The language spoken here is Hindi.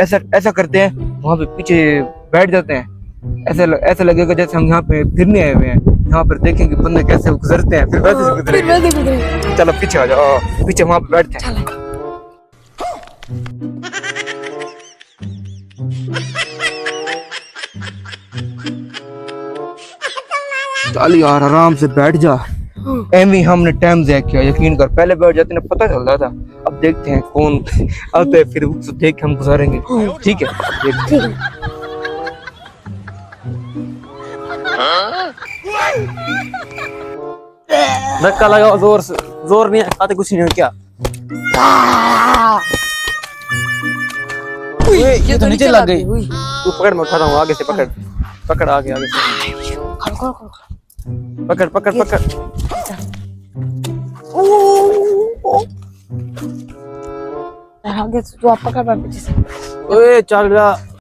ऐसा ऐसा करते हैं, वहाँ पे पीछे बैठ जाते हैं। ऐसा लगेगा जैसे हम यहाँ पे फिरने आए हुए हैं, यहाँ पर देखेंगे बंदे कैसे गुजरते हैं, फिर वैसे से गुजरेंगे। चलो पीछे आ जाओ, पीछे वहाँ पे बैठते हैं। चल यार आराम से बैठ जा। एमी हमने टाइम ज़ाया किया, यकीन कर, पहले बैठ जाते ना पता चल रहा था। अब देखते हैं कौन आता है, फिर उसको देख के हम गुजारेंगे। ठीक है, देखते हैं। धक्का लगाओ जोर से, जोर नहीं आते कुछ नहीं हो क्या। ये तो नीचे लग गई। तू पकड़, मैं उठाता हूँ, आगे से पकड़, पकड़ आगे आगे से पकड़ पकड़ पकड़। आगे से तू आप पकड़ पीछे से। ओए चल जा।